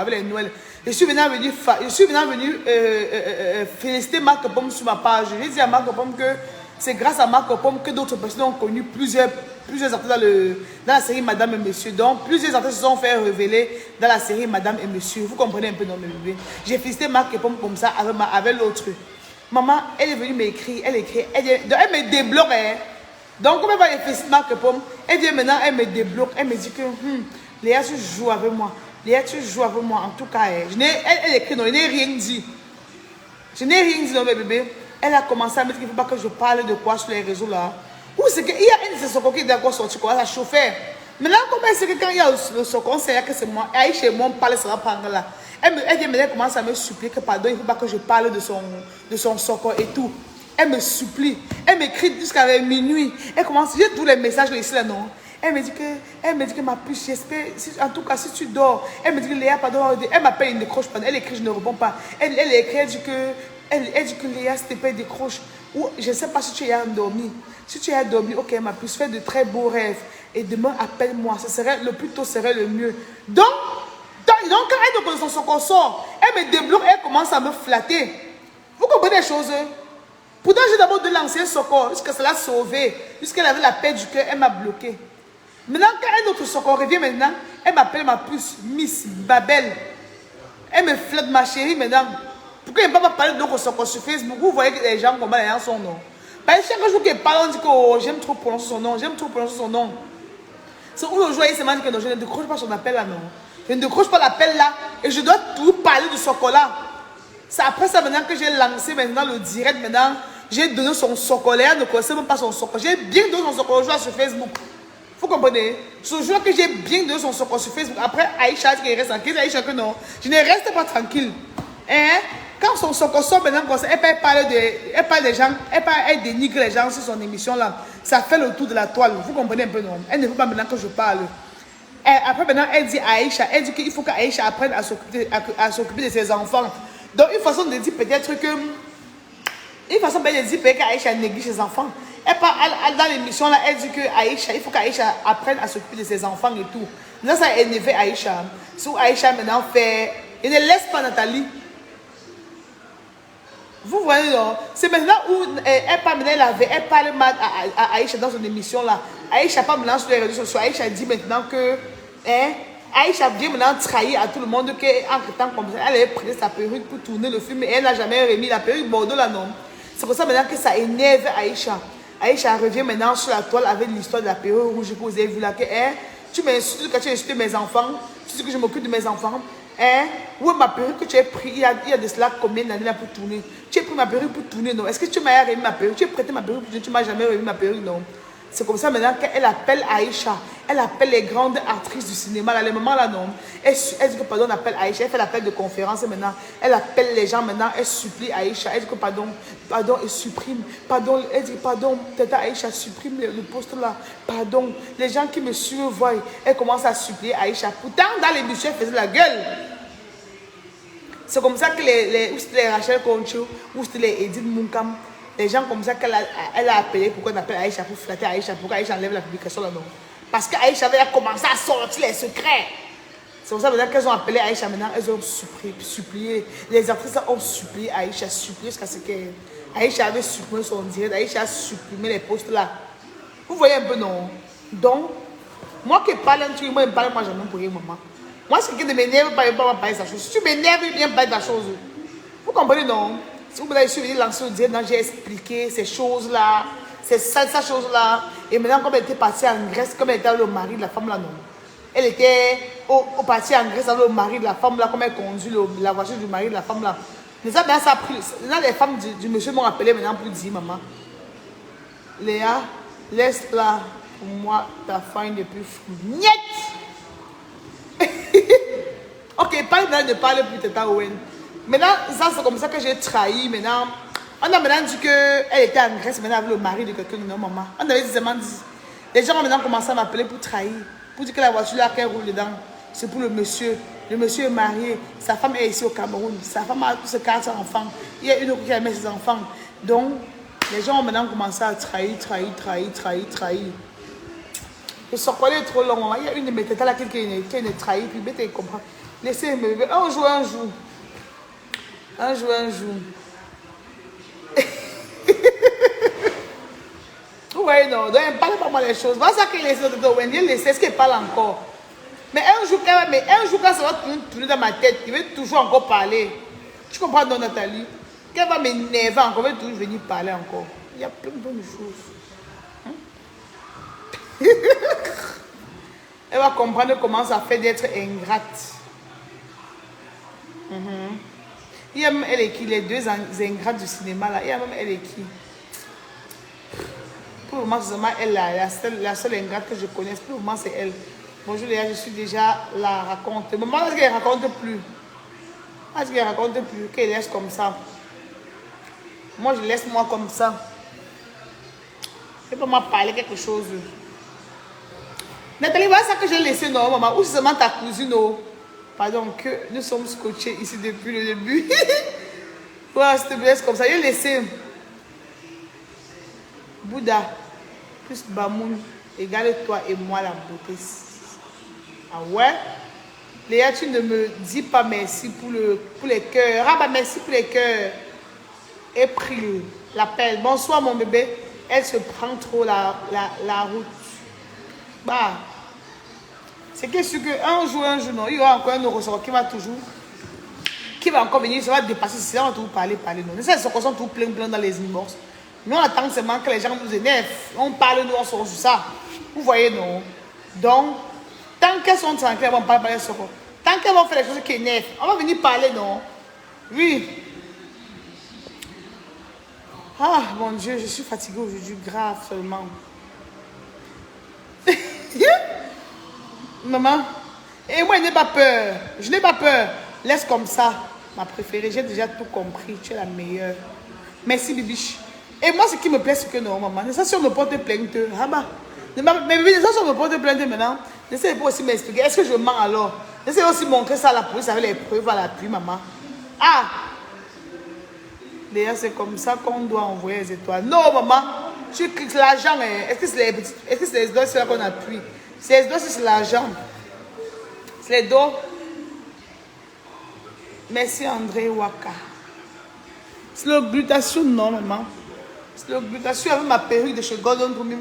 avec les Noël. Je suis venue féliciter Marc Pomme sur ma page. J'ai dit à Marc Pomme que c'est grâce à Marc Pomme que d'autres personnes ont connu plusieurs artistes dans la série Madame et Monsieur. Donc, plusieurs artistes se sont fait révéler dans la série Madame et Monsieur. Vous comprenez un peu, non, mes bébés? J'ai félicité Marc Pomme comme ça avec l'autre. Maman, elle est venue m'écrire, elle me débloque. Donc, comme elle va féliciter Marc Pomme, elle vient maintenant, elle me débloque. Elle me dit que, Léa, tu joues avec moi. Léa, tu joues avec moi. En tout cas, elle écrit, non, je n'ai rien dit. Je n'ai rien dit, non, mes bébés. Elle a commencé à me dire qu'il ne faut pas que je parle de quoi sur les réseaux là. Ou c'est qu'il y a une de ces socons qui est d'accord sorti quoi, ça chauffait. Maintenant, comment est-ce que quand il y a le socon, c'est là que c'est moi. Aïe chez moi, on parle, ça va prendre là. Elle commence à me supplier que pardon, il ne faut pas que je parle de son socor et tout. Elle me supplie. Elle m'écrit jusqu'à minuit. Elle commence, j'ai tous les messages ici là, non. Elle me dit que ma puce, j'espère, en tout cas, si tu dors. Elle me dit que Léa, pardon, elle m'appelle, il ne décroche pas. Elle écrit, je ne réponds pas. Elle écrit, elle dit que Léa, s'il te plaît, décroche. Ou je ne sais pas si tu es endormi. Si tu es endormi, ok, ma puce, fais de très beaux rêves. Et demain, appelle-moi. Le plus tôt serait le mieux. Donc quand elle de son sort, elle me débloque, elle commence à me flatter. Vous comprenez les choses? Pourtant, j'ai d'abord de l'ancien Soko, jusqu'à cela sauvé, jusqu'elle avait la paix du cœur, elle m'a bloqué. Maintenant, quand un autre Soko revient maintenant, elle m'appelle ma puce, Miss Babel. Elle me flatte, ma chérie, maintenant. Pourquoi elle ne peut pas parler de notre Soko sur Facebook? Vous voyez que les gens, comment les gens son nom. Parce que chaque jour qu'elle parle, on dit que oh, j'aime trop prononcer son nom, j'aime trop prononcer son nom. C'est où le jour, il se dit que non, je ne décroche pas son appel là, non. Je ne décroche pas l'appel là, et je dois tout parler de Soko là. C'est après ça maintenant que j'ai lancé maintenant le direct, maintenant. J'ai donné son socolaire, ne connaissait même pas son socle. J'ai bien donné son socolaire sur Facebook. Vous comprenez? Ce jour que j'ai bien donné son socolaire sur Facebook. Après, Aïcha qui reste tranquille. Aïcha que non. Je ne reste pas tranquille. Hein? Quand son socolaire sort maintenant, elle parle des gens, elle dénigre les gens sur son émission là. Ça fait le tour de la toile. Vous comprenez un peu, non? Elle ne veut pas maintenant que je parle. Après, maintenant, elle dit à Aïcha, elle dit qu'il faut qu'Aïcha apprenne à s'occuper de ses enfants. Donc, une façon de dire peut-être que. Une façon de dire qu'Aïcha néglige ses enfants. Dans l'émission, là, elle dit qu'il faut qu'Aïcha apprenne à s'occuper de ses enfants et tout. Là, ça a énervé Aïcha. Sur Aïcha maintenant fait. Il ne laisse pas Nathalie. Vous voyez, c'est maintenant où elle parle mal à Aïcha dans son émission là. Aïcha pas maintenant sur les réseaux sociaux. Aïcha dit maintenant que. Aïcha vient maintenant trahir à tout le monde qu'entre temps comme ça, elle avait pris sa perruque pour tourner le film et elle n'a jamais remis la perruque Bordeaux là, non. C'est pour ça maintenant que ça énerve Aïcha. Aïcha revient maintenant sur la toile avec l'histoire de la perruque rouge que vous avez vu là. Que, tu m'insultes quand tu as insulté mes enfants. Tu dis que je m'occupe de mes enfants. Où est ma perruque que tu as pris il y a de cela combien d'années là pour tourner? Tu as pris ma perruque pour tourner, non? Est-ce que tu m'as remis ma perruque? Tu as prêté ma perruque pour tourner, tu ne m'as jamais remis ma perruque, non? C'est comme ça maintenant qu'elle appelle Aïcha. Elle appelle les grandes actrices du cinéma. Là, les moments là, non. Elle dit que pardon, on appelle Aïcha. Elle fait l'appel de conférence maintenant. Elle appelle les gens maintenant. Elle supplie Aïcha. Elle dit que pardon, et supprime. Pardon, elle dit pardon, tata Aïcha, supprime le poste là. Pardon. Les gens qui me suivent voient. Elle commence à supplier Aïcha. Pourtant, dans l'émission, elle faisait la gueule. C'est comme ça que les Rachel Concho, ou les Edith Munkam, les gens comme ça qu'elle a appelé, pourquoi on appelle Aïcha pour flatter Aïcha, pourquoi Aïcha enlève la publication là, non? Parce qu'Aïcha avait commencé à sortir les secrets. C'est pour ça maintenant qu'elles ont appelé Aïcha, maintenant elles ont supplié. Les actrices ont supplié Aïcha, supplié jusqu'à ce que Aïcha avait supprimé son direct, Aïcha a supprimé les posts là. Vous voyez un peu, non? Donc, moi qui parle un truc, moi je parle, moi j'en ai pour rien, maman. Moi, ce qui ne m'énerve pas, je ne peux pas parler de sa chose. Si tu m'énerves, viens parler de la chose. Vous comprenez, non? Si vous voulez, je suis venu lancer le direct, j'ai expliqué ces choses-là, ces choses-là. Et maintenant, comme elle était partie en Grèce, comme elle était avec le mari de la femme là, non. Elle était partie en Grèce avec le mari de la femme là, comme elle conduit la voiture du mari de la femme là. Mais ça, ça a pris. Là, les femmes du monsieur m'ont appelé maintenant pour dire, maman, Léa, laisse là pour moi ta femme de plus fou. Niet! Ok, parle maintenant de parler plus Tata Owen. Maintenant, ça c'est comme ça que j'ai trahi. Maintenant, on a maintenant dit qu'elle était en Grèce maintenant avec le mari de quelqu'un de nos mamans. On avait seulement dit. Les gens ont maintenant commencé à m'appeler pour trahir. Pour dire que la voiture là qu'elle roule dedans, c'est pour le monsieur. Le monsieur est marié. Sa femme est ici au Cameroun. Sa femme a tous ses 4 enfants. Il y a une autre qui a mis ses enfants. Donc, les gens ont maintenant commencé à trahir. Le socolé est trop long. Il y a une de mes têtes là qui est trahie. Puis bête, elle comprend. Laissez-moi bébé. Un jour. Vous voyez, non. Donc, elle ne parle pas moi les choses. Voilà ça qu'elle laisse de Wendy. Elle laisse. Est-ce qu'elle parle encore? Mais un jour, quand ça va tourner dans ma tête, il va toujours encore parler. Tu comprends, non, Nathalie? Qu'elle va m'énerver encore, elle va toujours venir parler encore. Il y a plein de bonnes choses. Elle va comprendre comment ça fait d'être ingrate. Il y a même elle et qui, les deux ingrates du cinéma là, il y a même elle et qui. Pour le moment, c'est seulement elle la seule ingrate que je connaisse. Pour le moment, c'est elle. Bonjour Léa, je suis déjà la raconte. Maman, est-ce qu'elle ne raconte plus? Parce qu'il raconte plus, qu'il laisse comme ça. Moi, je laisse moi comme ça. Il peut m'en parler quelque chose. Nathalie, voilà ça que j'ai laissé, non, maman. Ou c'est seulement ta cousine, non. Pardon, que nous sommes scotchés ici depuis le début. Voilà, s'il te plaît, comme ça. J'ai laissé Bouddha plus Bamoun égale toi et moi la beauté. Ah ouais? Léa, tu ne me dis pas merci pour les cœurs. Ah bah merci pour les cœurs. Et pris l'appel. Bonsoir mon bébé. Elle se prend trop la route. Bah, c'est que sûr qu'un jour, non, il y aura encore un ressort qui va toujours, qui va encore venir, ça va dépasser, c'est ça, on va toujours parler, non. Mais ça, ils sont tout plein dans les inbox. Nous, on attend seulement que les gens nous énervent. On parle, nous, on sort sur ça. Vous voyez, non? Donc, tant qu'elles sont tranquilles, elles vont pas parler sur quoi. Tant qu'elles vont faire les choses qui énervent, on va venir parler, non? Oui. Ah, mon Dieu, je suis fatiguée aujourd'hui, grave seulement. Maman, et moi, je n'ai pas peur. Je n'ai pas peur. Laisse comme ça. Ma préférée, j'ai déjà tout compris. Tu es la meilleure. Merci, Bibiche. Et moi, ce qui me plaît, c'est que non, maman. C'est ça si on me porte plainte. Ah bah. Mais c'est ça si on me porte plainte maintenant. N'essayez pas aussi m'expliquer. Est-ce que je mens alors? N'essayez aussi montrer ça à la police avec les preuves à l'appui, maman. Ah! D'ailleurs, c'est comme ça qu'on doit envoyer les étoiles. Non, maman. Tu cliques l'argent. Est-ce que c'est les doigts qu'on appuie? C'est les doigts, c'est l'argent. C'est les doigts. Merci André Waka. C'est le glutation, non, maman. C'est le glutation avec ma perruque de chez Golden pour me.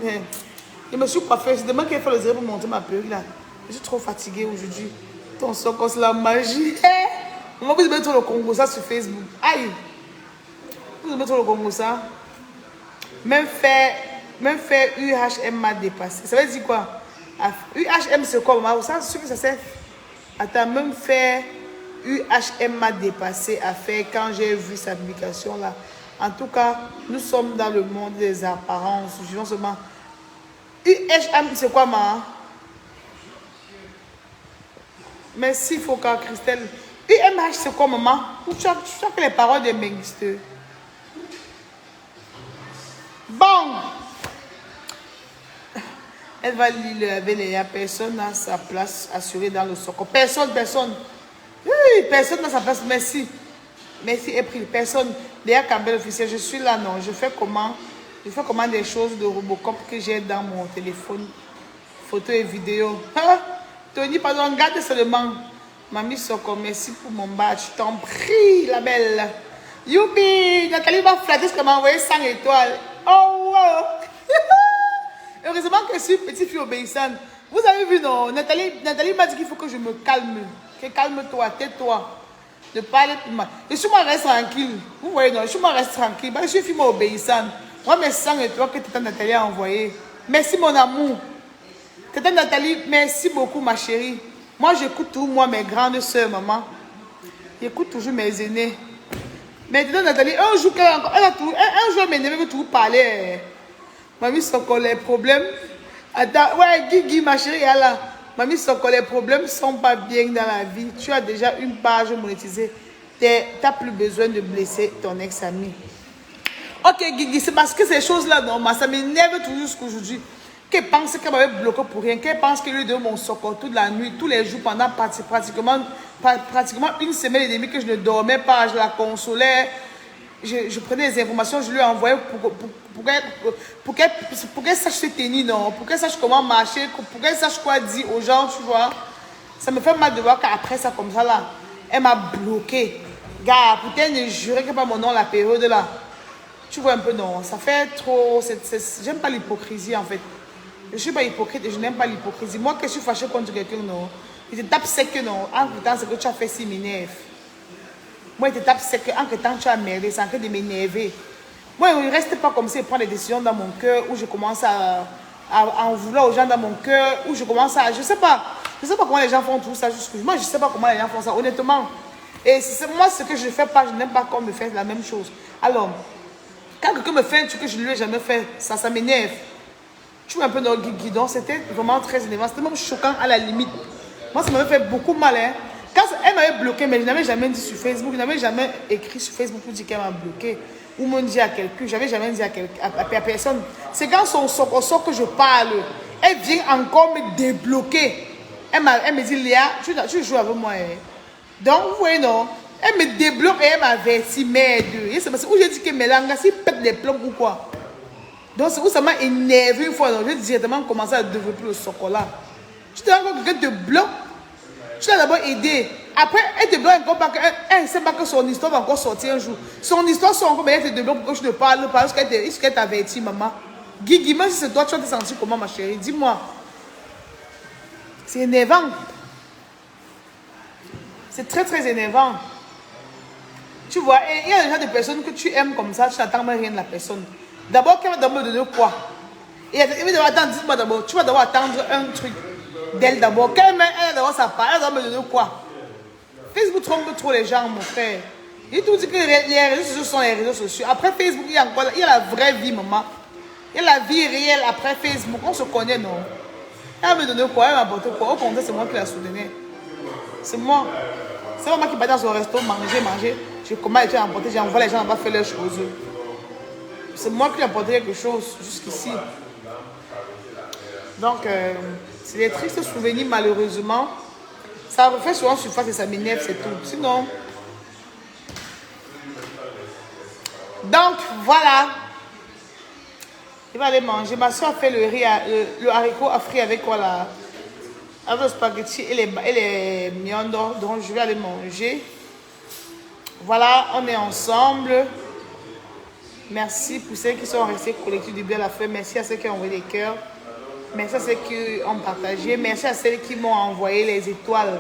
Je me suis coiffée. C'est demain qu'il faut le zéro pour monter ma perruque là. Je suis trop fatiguée aujourd'hui. Ton socle, c'est la magie. Maman, vous mettez le Congo ça sur Facebook. Aïe. Vous mettez le Congo ça. Même faire UHM m'a dépassé. Ça veut dire quoi? UHM c'est quoi, maman? Ça, c'est sûr que ça sert. Attends, même faire UHM m'a dépassé à faire quand j'ai vu sa publication là. En tout cas, nous sommes dans le monde des apparences. Je veux seulement. UHM c'est quoi, maman? Merci, Foka, Christelle. UMH c'est quoi, maman? Tu as que les paroles des Mengistu. Bon! Elle va lire avec les personne à sa place assurée dans le socle. Personne. Oui, personne n'a sa place. Merci. Merci, April. Personne. Léa Campbell officiel, je suis là, non. Je fais comment des choses de Robocop que j'ai dans mon téléphone. Photo et vidéo. Hein? Tony, pardon, garde seulement. Mamie Soko, merci pour mon badge. Je t'en prie, la belle. Youpi! Nathalie va flatter ce qu'elle m'a envoyé 100 étoiles. Oh, wow! Heureusement que je suis petite fille obéissante. Vous avez vu, non? Nathalie m'a dit qu'il faut que je me calme. Que calme-toi, tais-toi. Ne parle plus mal. Je suis moi reste tranquille. Vous voyez, non? Je suis moi reste tranquille. Je suis une fille obéissante. Moi, mes 100 étoiles que Tata Nathalie a envoyé. Merci, mon amour. Tata Nathalie, merci beaucoup, ma chérie. Moi, j'écoute toujours, moi, mes grandes soeurs, maman. J'écoute toujours mes aînés. Mais Tata Nathalie, un jour, elle m'énerve, elle veut toujours parler. Mamie Soko, les problèmes. Attends, ouais, Guigui, ma chérie, là. Mamie Soko, les problèmes ne sont pas bien dans la vie. Tu as déjà une page monétisée. Tu n'as plus besoin de blesser ton ex-ami. Ok, Guigui, c'est parce que ces choses-là, non, ça m'énerve toujours jusqu'aujourd'hui. Qu'elle pense qu'elle m'avait bloqué pour rien. Qu'elle pense qu'elle lui donne mon Soko toute la nuit, tous les jours, pendant pratiquement une semaine et demie que je ne dormais pas. Je la consolais. Je prenais des informations, je lui envoyais pour qu'elle sache se tenir, non, pour qu'elle sache comment marcher, pour qu'elle sache quoi dire aux gens, tu vois. Ça me fait mal de voir qu'après ça, comme ça, là, elle m'a bloqué. Gars, peut-être ne jurer que pas mon nom la période là. Tu vois un peu, non, ça fait trop. J'aime pas l'hypocrisie en fait. Je suis pas hypocrite et je n'aime pas l'hypocrisie. Moi, que je suis fâchée contre quelqu'un, non, il te tape sec, non, en temps, ce que tu as fait, si m'énerve. Moi, il te tape sec, en que temps tu as merdé, c'est en train de m'énerver. Moi, il ne reste pas comme ça et prend des décisions dans mon cœur où je commence à en vouloir aux gens dans mon cœur, où je commence à. Je sais pas comment les gens font tout ça. Moi, je ne sais pas comment les gens font ça, honnêtement. Et moi, ce que je ne fais pas, je n'aime pas qu'on me fasse la même chose. Alors, quand quelqu'un me fait un truc que je ne lui ai jamais fait, ça m'énerve. Tu vois un peu dans le guidon, c'était vraiment très énervant. C'était même choquant à la limite. Moi, ça m'avait fait beaucoup mal, hein. Quand elle m'avait bloqué, mais je n'avais jamais dit sur Facebook, je n'avais jamais écrit sur Facebook pour dire qu'elle m'a bloqué. Ou me dit à quelqu'un, je n'avais jamais dit à personne. C'est quand son sort que je parle, elle vient encore me débloquer. Elle me dit, Léa, tu joues avec moi. Hein. Donc, vous voyez, non? Elle me débloque et elle m'avertit, merde. Et c'est parce que j'ai dit que mes langues, si pète les plombs ou quoi. Donc, c'est où ça m'a énervé une fois. Donc, j'ai directement commencé à développer le chocolat. Tu te rends compte que quelqu'un te bloque? Tu l'as d'abord aidé. Après, elle te bloque encore parce qu'elle ne sait pas que son histoire va encore sortir un jour. Son histoire sort encore, mais elle te débloque pour que je ne parle pas. Parce qu'elle t'avertit, maman. Guigui, même si c'est toi, tu vas te sentir comment, ma chérie? Dis-moi. C'est énervant. C'est très, très énervant. Tu vois, il y a déjà des personnes que tu aimes comme ça, tu n'attends même rien de la personne. D'abord, qu'elle va d'abord me donner quoi? Et elle va d'abord attendre, dis-moi d'abord, tu vas d'abord attendre un truc d'elle d'abord. Quand elle va d'abord sa part, elle va me donner quoi? Facebook trompe trop les gens, mon frère. Il tout dit que les réseaux sociaux sont les réseaux sociaux. Après Facebook, il y a la vraie vie, maman. Il y a la vie réelle après Facebook. On se connaît, non? Elle va me donner quoi? Elle m'a apporté quoi? Au contraire, c'est moi qui la soutenais. C'est moi. C'est moi qui vais dans son resto, manger. Je commande et tu as emporté, j'envoie les gens là-bas faire leurs choses. C'est moi qui ai apporté quelque chose jusqu'ici. Donc, c'est des tristes souvenirs, malheureusement. Ça refait souvent surface et ça m'énerve, c'est tout. Sinon. Donc, voilà. Il va aller manger. Ma soeur a fait le riz, le haricot à frit avec quoi là? Avec le spaghetti et les miandres. Donc, je vais aller manger. Voilà, on est ensemble. Merci pour ceux qui sont restés collectifs du bien à la fin. Merci à ceux qui ont envoyé des cœurs. Merci à ceux qui ont partagé. Merci à celles qui m'ont envoyé les étoiles.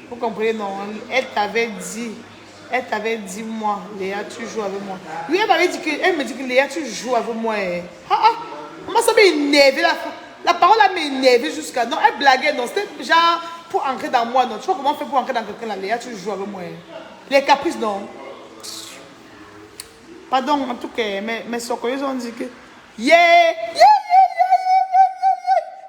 Vous comprenez, non? Elle t'avait dit, moi, Léa, tu joues avec moi. Oui, elle me dit que Léa, tu joues avec moi. Moi, ça m'a énervé. La parole m'a énervé jusqu'à... Non, elle blaguait, non. C'était genre pour entrer dans moi, non. Tu vois comment on fait pour entrer dans quelqu'un là? Léa, tu joues avec moi. Les caprices, non. Pardon, en tout cas, mes socorros ont dit que... Yeah!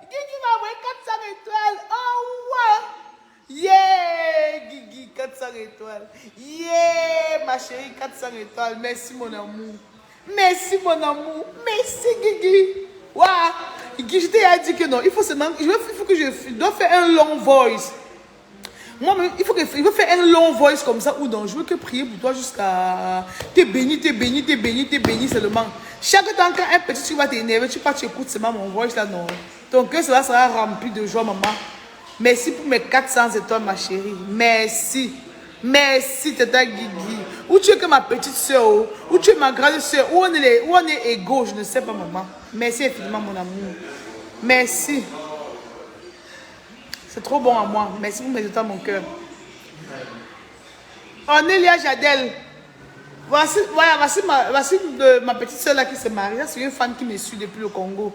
Guigui m'a envoyé 400 étoiles. Oh, ouais! Yeah! Guigui, 400 étoiles. Yeah! Ma chérie, 400 étoiles. Merci, mon amour. Merci, mon amour. Merci, Guigui. Ouais! Guigui, je t'ai dit que non. Il faut que je dois faire un long voice. Moi, il faut faire un long voice comme ça ou non. Je veux que prier pour toi jusqu'à... T'es béni seulement. Chaque temps quand un petit truc va t'énerver, tu écoutes seulement mon voice là, non. Ton cœur sera rempli de joie, maman. Merci pour mes 400 étoiles, ma chérie. Merci. Merci, tata Guigui. Où tu es que ma petite soeur, où tu es ma grande soeur, où on est égaux, je ne sais pas, maman. Merci infiniment, mon amour. Merci. C'est trop bon à moi. Merci pour mes étoiles, mon cœur. Onélia Jadel. Voici ma petite soeur là qui se marie. C'est une femme qui me suit depuis le Congo.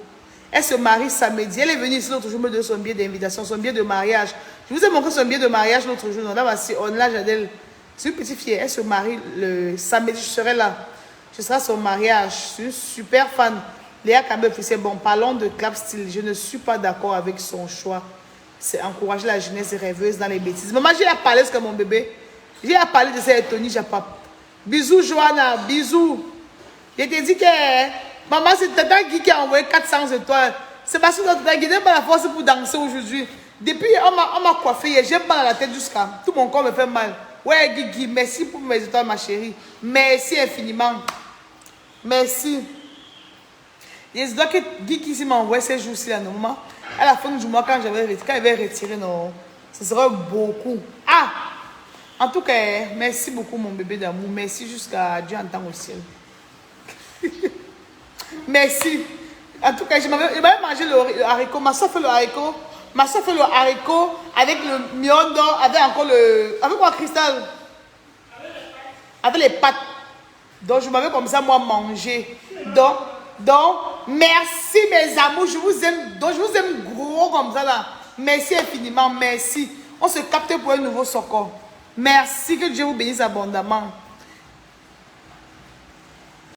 Elle se marie samedi. Elle est venue ici l'autre jour me donner son billet d'invitation, son billet de mariage. Je vous ai montré son billet de mariage l'autre jour. Là, voici Onélia Jadel. C'est une petite fille. Elle se marie le samedi. Je serai là. Ce sera son mariage. Je suis une super fan. Léa Kabeb, c'est bon. Parlons de Clap Style. Je ne suis pas d'accord avec son choix. C'est encourager la jeunesse rêveuse dans les bêtises. Maman, j'ai à parler de mon bébé. J'ai à parler de cette Tony Japap. Bisous, Johanna. Bisous. Je t'ai dit que maman, c'est Tata Guy qui a envoyé 400 étoiles. C'est parce que Tata Guy n'a pas la force pour danser aujourd'hui. Depuis, on m'a coiffé. J'ai mal à la tête jusqu'à. Tout mon corps me fait mal. Ouais, Guigui, merci pour mes étoiles, ma chérie. Merci infiniment. Merci. Et je dois que Guigui m'a envoyé ces jours-ci, là, normalement. À la fin du mois, quand il avait retiré, non, ce serait beaucoup. Ah! En tout cas, merci beaucoup, mon bébé d'amour. Merci jusqu'à Dieu entend au ciel. Merci. En tout cas, je m'avais mangé le haricot. Ma soeur fait le haricot. Ma soeur fait le haricot avec le miondo, avec encore le... Avec quoi, Cristal? Avec les pâtes. Donc, je m'avais comme ça, moi, mangé. Donc, merci mes amours, je vous aime. Donc, je vous aime gros comme ça là. Merci infiniment, merci. On se capte pour un nouveau socor. Merci, que Dieu vous bénisse abondamment.